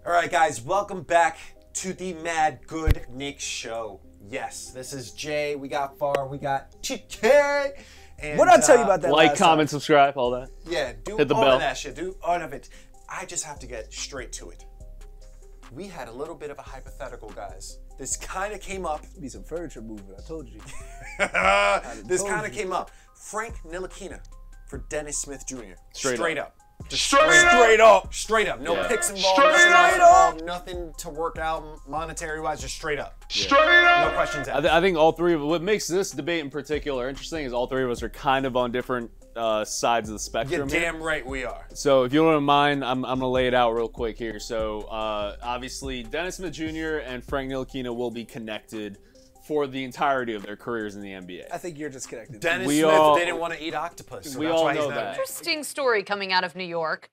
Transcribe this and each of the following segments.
All right, guys, welcome back to the Mad Good Knicks show. Yes, this is Jay. We got Far. We got TK. And what did I tell you about that? Like, comment, subscribe, all that. Yeah, do hit the all bell. of that shit. Do all of it. I just have to get straight to it. We had a little bit of a hypothetical, guys. This kind of came up. Be some furniture movement. I told you. This kind of came up. Frank Ntilikina for Dennis Smith Jr. Straight up. Just Straight up. Straight up. No Yeah. picks involved. Straight nothing up. involved, nothing to work out monetary-wise. Just straight up. Straight No questions asked. I think all three of what makes this debate in particular interesting is all three of us are kind of on different sides of the spectrum. You're here. damn right we are. So if you don't mind, I'm going to lay it out real quick here. So obviously, Dennis Smith Jr. and Frank Ntilikina will be connected for the entirety of their careers in the NBA. I think you're just connected. Dennis We Smith all- didn't want to eat octopus. So we that's all why know he's not that. Interesting story coming out of New York.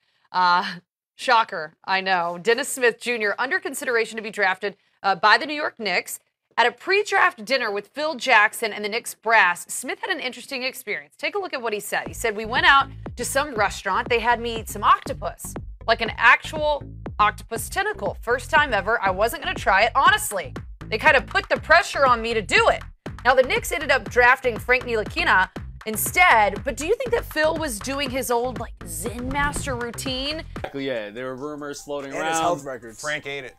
Shocker, I know. Dennis Smith Jr. under consideration to be drafted by the New York Knicks. At a pre-draft dinner with Phil Jackson and the Knicks brass, Smith had an interesting experience. Take a look at what he said. He said, "We went out to some restaurant. They had me eat some octopus, like an actual octopus tentacle. First time ever. I wasn't going to try it, honestly. They kind of put the pressure on me to do it." Now, the Knicks ended up drafting Frank Ntilikina instead, but do you think that Phil was doing his old, like, Zen master routine? Yeah, there were rumors floating And around. his health records. Frank ate it.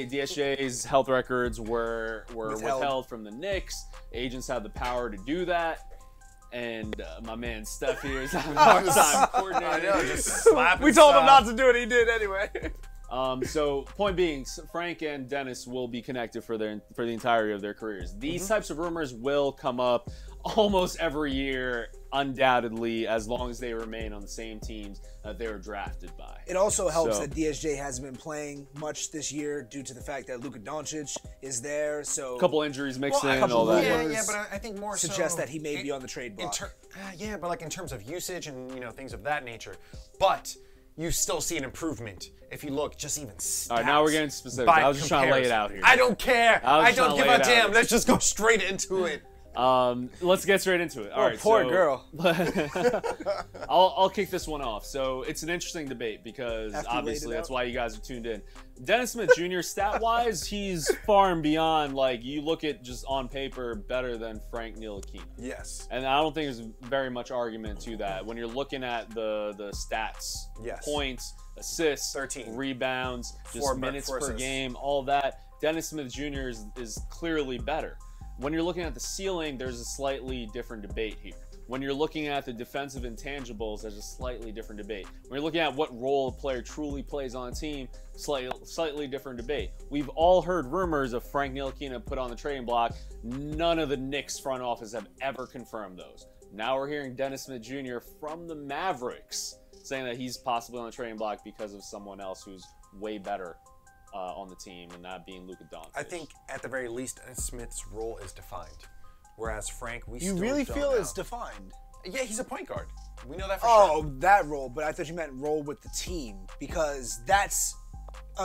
DSJ's health records were Withheld. withheld from the Knicks. Agents have the power to do that. And my man Steph here is having a hard time coordinating. I know, just slapping We told him stuff. not to do it. He did anyway. So point being, Frank and Dennis will be connected for the entirety of their careers. These types of rumors will come up almost every year, undoubtedly, as long as they remain on the same teams that they were drafted by. It also helps So- that DSJ hasn't been playing much this year due to the fact that Luka Doncic is there. So A couple injuries mixed Well, in and all that. Yeah, but I think more suggest so that he may be on the trade block. Yeah, but like in terms of usage and things of that nature. But you still see an improvement if you look just even stats. All right, now we're getting specific. by I was just trying to lay it out here. I don't care. I was I just don't trying give to lay a it out damn. here. Let's just go straight into it. Let's get straight into it. All right, poor so- girl. I'll kick this one off. So it's an interesting debate because After you laid obviously it that's out. why you guys are tuned in. Dennis Smith Jr. stat-wise, he's far and beyond, like, you look at just on paper, better than Frank Ntilikina. Yes. And I don't think there's very much argument to that. When you're looking at the stats, Yes. points, assists, 13. rebounds, just Four minutes per assists. game, all that, Dennis Smith Jr. is clearly better. When you're looking at the ceiling, there's a slightly different debate here. When you're looking at the defensive intangibles, there's a slightly different debate. When you're looking at what role a player truly plays on a team, slightly different debate. We've all heard rumors of Frank Ntilikina put on the trading block. None of the Knicks front office have ever confirmed those. Now we're hearing Dennis Smith Jr. from the Mavericks saying that he's possibly on the trading block because of someone else who's way better on the team, and that being Luka Doncic. I think at the very least, Smith's role is defined. Whereas Frank, we You still really don't feel know. it's defined? Yeah, he's a point guard. We know that for Oh, sure. that role. But I thought you meant role with the team because that's,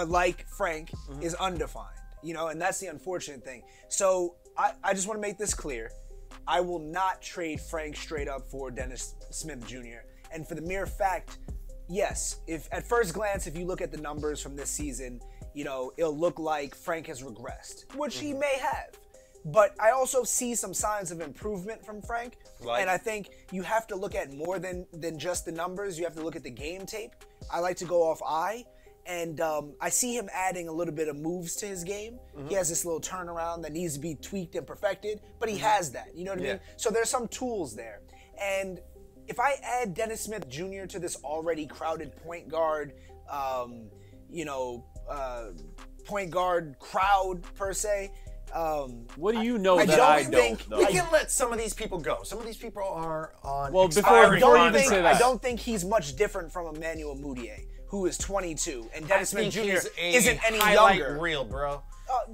like Frank, is undefined. And that's the unfortunate thing. So I just want to make this clear. I will not trade Frank straight up for Dennis Smith Jr. And for the mere fact, yes, if at first glance, if you look at the numbers from this season, it'll look like Frank has regressed, which he may have. But I also see some signs of improvement from Frank. Like? And I think you have to look at more than just the numbers. You have to look at the game tape. I like to go off eye. And I see him adding a little bit of moves to his game. He has this little turnaround that needs to be tweaked and perfected, but he has that. You know what I mean? So there's some tools there. And if I add Dennis Smith Jr. to this already crowded point guard, point guard crowd per se, what do you know I that don't I think- don't, though? We can let some of these people go. Some of these people are on Well, expiring before you contracts. even say that. I don't think he's much different from Emmanuel Mudiay, who is 22, and Dennis Smith Jr. isn't any highlight younger. reel, bro.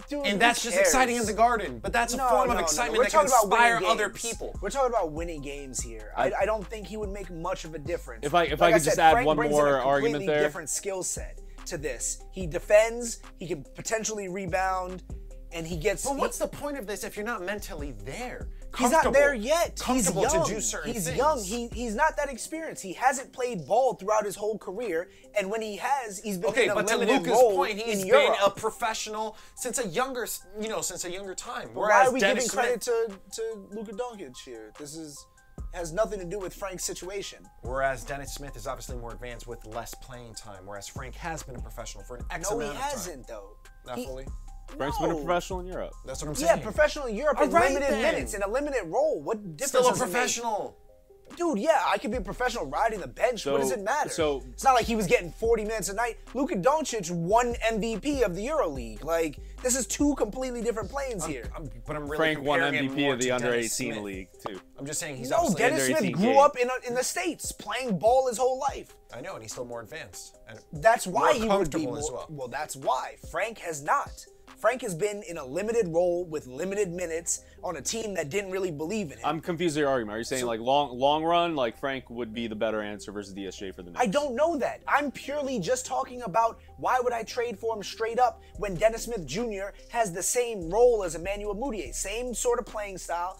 Dude, And who that's just cares? exciting in the garden. But that's a No, form of no, no. excitement We're that can talking about inspire winning other games. people. We're talking about winning games here. I don't think he would make much of a difference. If I Like could just said, add Frank one brings in more a argument completely there. different skill set. to this. He defends, he can potentially rebound, and he gets... But what's the point of this if you're not mentally there? He's not there yet. He's Comfortable young. to do certain He's things. young. He's not that experienced. He hasn't played ball throughout his whole career, and when he has, he's been in a but to limited Luka's role point, he's in been Europe. a professional since a younger time. Why are we Dennis giving credit Smith, to Luka Doncic here? This has nothing to do with Frank's situation. Whereas Dennis Smith is obviously more advanced with less playing time, whereas Frank has been a professional for an X No, amount he of time. hasn't though. Not fully. Frank's been a professional in Europe. That's what I'm Yeah, saying. professional in Europe in Alright limited then. minutes, in a limited role. What difference Still a does it make? professional. Dude, yeah, I could be a professional riding the bench. What does it matter? So- it's not like he was getting 40 minutes a night. Luka Doncic won MVP of the EuroLeague. Like, this is two completely different planes here. But I'm really Frank won comparing him MVP more of the to under Dennis 18 Smith. league too. I'm just saying he's No, obviously Dennis under Smith 18 grew game. up in the States, playing ball his whole life. I know, and he's still more advanced. And That's why more he would be comfortable more, as well. Well, that's why. Frank has not. Frank has been in a limited role with limited minutes on a team that didn't really believe in him. I'm confused with your argument. Are you saying like long run, like Frank would be the better answer versus DSJ for the Knicks? I don't know that. I'm purely just talking about why would I trade for him straight up when Dennis Smith Jr. has the same role as Emmanuel Mudiay, same sort of playing style.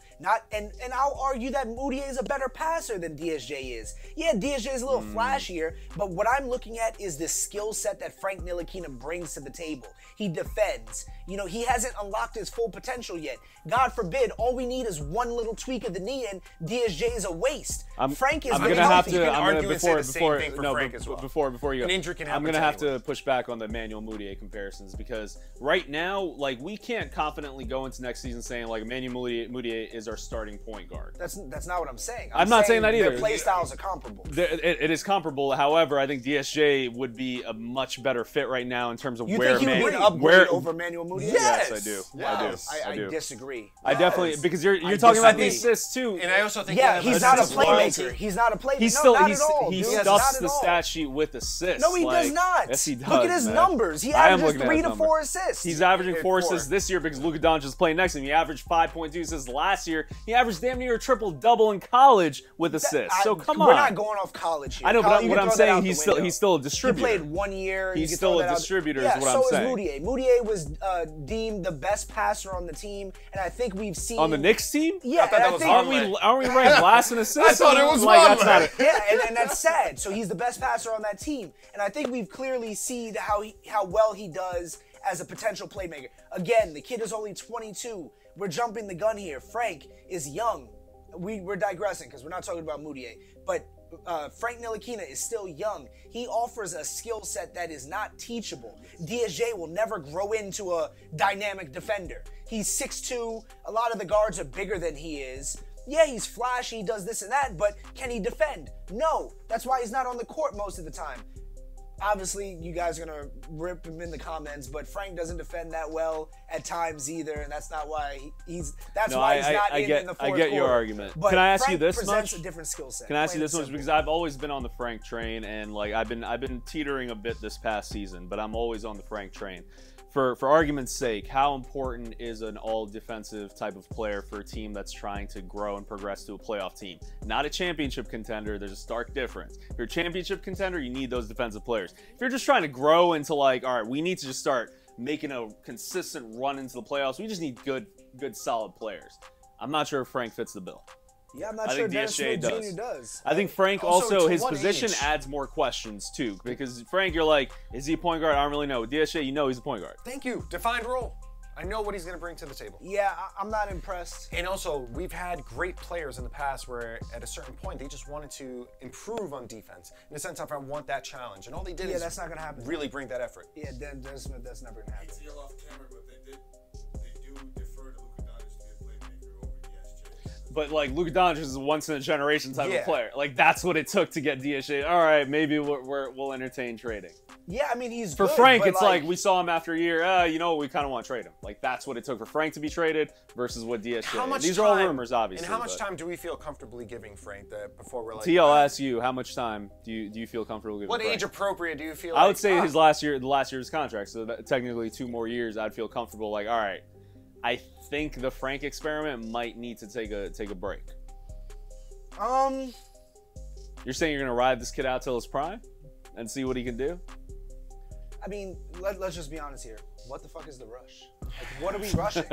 And I'll argue that Mudiay is a better passer than DSJ is. Yeah, DSJ is a little flashier, but what I'm looking at is the skill set that Frank Ntilikina brings to the table. He defends. You know, he hasn't unlocked his full potential yet. God forbid, all we need is one little tweak of the knee and DSJ is a waste. Frank is I'm very gonna have healthy. to. You can I'm argue gonna and say the same thing for Frank as well. Before you go, An injury can happen I'm gonna to have anyone. to push back on the Emmanuel Mudiay comparisons because right now, like we can't confidently go into next season saying like Emmanuel Mudiay is our starting point guard. That's not what I'm saying. I'm not saying that either. Their play styles are comparable. It is comparable. However, I think DSJ would be a much better fit right now in terms of You where think he would be an upgrade where over Emmanuel Mudiay? Yes, I do. Yes. I do. I disagree. I definitely because you're I talking about the disagree. assists too. And I also think Yeah, he's not a assist as well. playmaker. He's not a playmaker. He's No, still not he's, at all, he dude. stuffs Not at the all. stat sheet with assists. No, he does not. Yes, he does. Look at his man. numbers. He I am averages looking at 3 his to numbers. 4 assists. He's averaging 4 4. assists this year because Luka Doncic is playing next to him. He averaged 5.2 assists last year. He averaged damn near a triple-double in college with assists. So come on. We're not going off college here. I know, but You what can I'm throw that out saying, the he's still a window. distributor. He played 1 year. He's You can still throw a that out. distributor is Yeah, what so I'm is saying. Mudiay. Mudiay was deemed the best passer on the team, and I think we've seen On the Knicks team? Yeah, I thought and that I was think Aren't we ranked last in assists? I thought it was like, one, that's not man. a- Yeah, and that's sad. So he's the best passer on that team, and I think we've clearly seen how well he does as a potential playmaker. Again, the kid is only 22. We're jumping the gun here. Frank is young. We're digressing because we're not talking about Mudiay, but Frank Ntilikina is still young. He offers a skill set that is not teachable. DSJ will never grow into a dynamic defender. He's 6'2". A lot of the guards are bigger than he is. Yeah, he's flashy, he does this and that, but can he defend? No. That's why he's not on the court most of the time. Obviously, you guys are gonna rip him in the comments, but Frank doesn't defend that well at times either, and that's not why he's. That's No, why he's not I in get the fourth I get your quarter. argument. But Can I ask Frank you this presents much? a different skill set. Can I ask you plain this and much? simple. Because I've always been on the Frank train, and like I've been teetering a bit this past season, but I'm always on the Frank train. For argument's sake, how important is an all-defensive type of player for a team that's trying to grow and progress to a playoff team? Not a championship contender. There's a stark difference. If you're a championship contender, you need those defensive players. If you're just trying to grow into like, all right, we need to just start making a consistent run into the playoffs. We just need good, solid players. I'm not sure if Frank fits the bill. Yeah, I'm not I sure think Dennis DSJ Smith does. Jr. does. I think Frank Also, also to his what position age? adds more questions too. Because Frank, you're like, is he a point guard? I don't really know. With DSJ, you know he's a point guard. Thank you. Defined role. I know what he's going to bring to the table. Yeah, I'm not impressed. And also, we've had great players in the past where at a certain point they just wanted to improve on defense. In the sense of I want that challenge. And all they did Yeah, is that's not gonna happen. really bring that effort. Yeah, Dennis Smith, that's never gonna happen. It's off camera, but they do defer to Luka Doncic to be a playmaker over DSJ. But like Luka Doncic is a once in a generation type Yeah. of player. Like that's what it took to get DSJ. All right, maybe we'll entertain trading. Yeah, I mean he's For good, Frank, but it's like we saw him after a year. You know what? We kind of want to trade him. Like that's what it took for Frank to be traded versus what DSJ. How much These time, are all rumors, obviously. And how much but- time do we feel comfortably giving Frank that before we're like, TL, I'll ask you, how much time do you feel comfortable giving what Frank? age appropriate do you feel I like? would say the last year of his contract. So that technically 2 more years, I'd feel comfortable. Like, all right, I think the Frank experiment might need to take a break. You're saying you're gonna ride this kid out till his prime and see what he can do? I mean, let's just be honest here. What the fuck is the rush? Like, what are we rushing?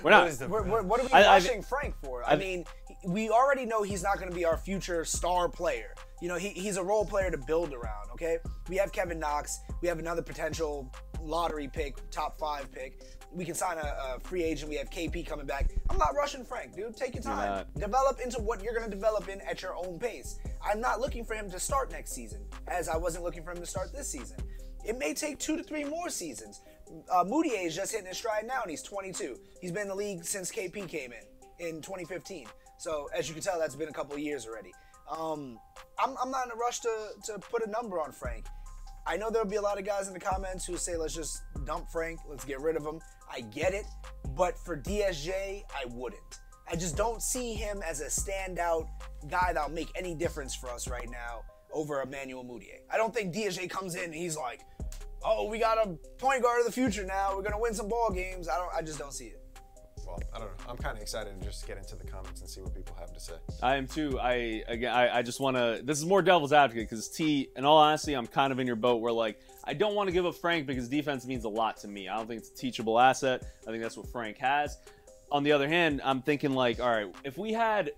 We're not. What are we rushing Frank for? I mean, we already know he's not going to be our future star player. You know, he's a role player to build around, okay? We have Kevin Knox. We have another potential lottery pick, top 5 pick. We can sign a free agent. We have KP coming back. I'm not rushing Frank, dude. Take your time. Develop into what you're going to develop in at your own pace. I'm not looking for him to start next season, as I wasn't looking for him to start this season. It may take 2 to 3 more seasons. Moutier is just hitting his stride now, and he's 22. He's been in the league since KP came in 2015. So, as you can tell, that's been a couple of years already. I'm not in a rush to put a number on Frank. I know there'll be a lot of guys in the comments who say, let's just dump Frank, let's get rid of him. I get it, but for DSJ, I wouldn't. I just don't see him as a standout guy that'll make any difference for us right now over Emmanuel Moutier. I don't think DSJ comes in and he's like, oh, we got a point guard of the future now, we're gonna win some ball games. I just don't see it. Well, I don't know. I'm kind of excited to just get into the comments and see what people have to say. I am too. I just want to. This is more devil's advocate because T. In all honesty, I'm kind of in your boat where like I don't want to give up Frank because defense means a lot to me. I don't think it's a teachable asset. I think that's what Frank has. On the other hand, I'm thinking like, all right, if we had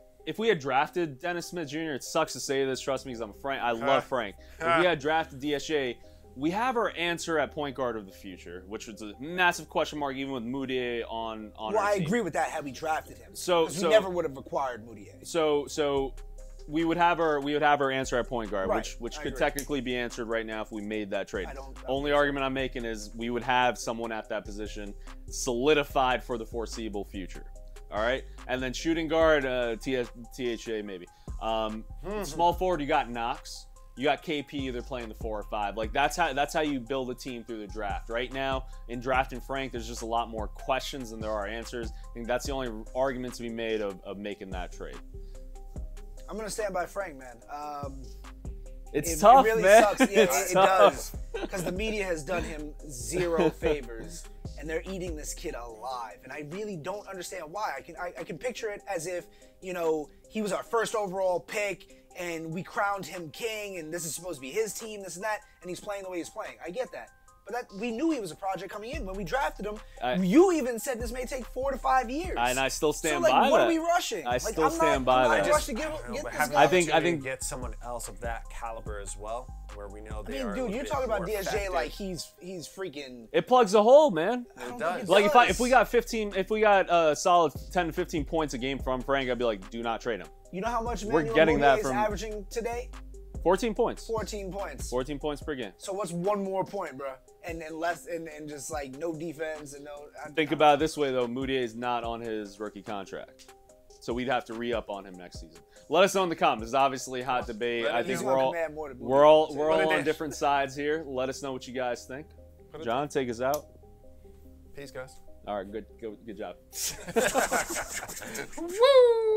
drafted Dennis Smith Jr., it sucks to say this. Trust me, because I'm Frank. I love Frank. If we had drafted DSJ. We have our answer at point guard of the future, which was a massive question mark even with Moutier on our team. Well, I agree with that had we drafted him. So we never would have acquired Moutier. So we would have our answer at point guard, Right. which I could agree. technically be answered right now if we made that trade. I don't Only argument I'm making is we would have someone at that position solidified for the foreseeable future. All right, and then shooting guard, THA maybe. Small forward, you got Knox. You got KP, they're playing the 4 or 5. Like that's how you build a team through the draft. Right now, in drafting Frank, there's just a lot more questions than there are answers. I think that's the only argument to be made of making that trade. I'm gonna stand by Frank, man. It's tough, it really man. sucks. Yeah, It's it tough. does. Because the media has done him 0 favors, and they're eating this kid alive. And I really don't understand why. I can picture it as if, you know, he was our first overall pick, and we crowned him king, and this is supposed to be his team, this and that, and he's playing the way he's playing. I get that. But that we knew he was a project coming in. When we drafted him, you even said this may take 4 to 5 years. And I still stand so, like, by what that. are we rushing? I still stand by I'm that. not rushed to get But this having guy. the I opportunity think- to get someone else of that caliber as well, where we know I they mean, are. dude, a you're bit talking about more DSJ effective. like he's freaking. It plugs a hole, man. I don't does. think Like does. if we got 15, if we got a solid 10 to 15 points a game from Frank, I'd be like, do not trade him. You know how much We're Emmanuel getting that Moutier is from- averaging today? 14 points. 14 points. 14 points per game. So what's one more point, bro? And less and just like no defense and no. Think about it this way though, Moutier is not on his rookie contract, so we'd have to re-up on him next season. Let us know in the comments. It's obviously a hot debate. I think He's we're gonna all command more than we're all Moutier. we're Put it all on in. different sides here. Let us know what you guys think. John, take us out. Peace, guys. All right, good job. Woo!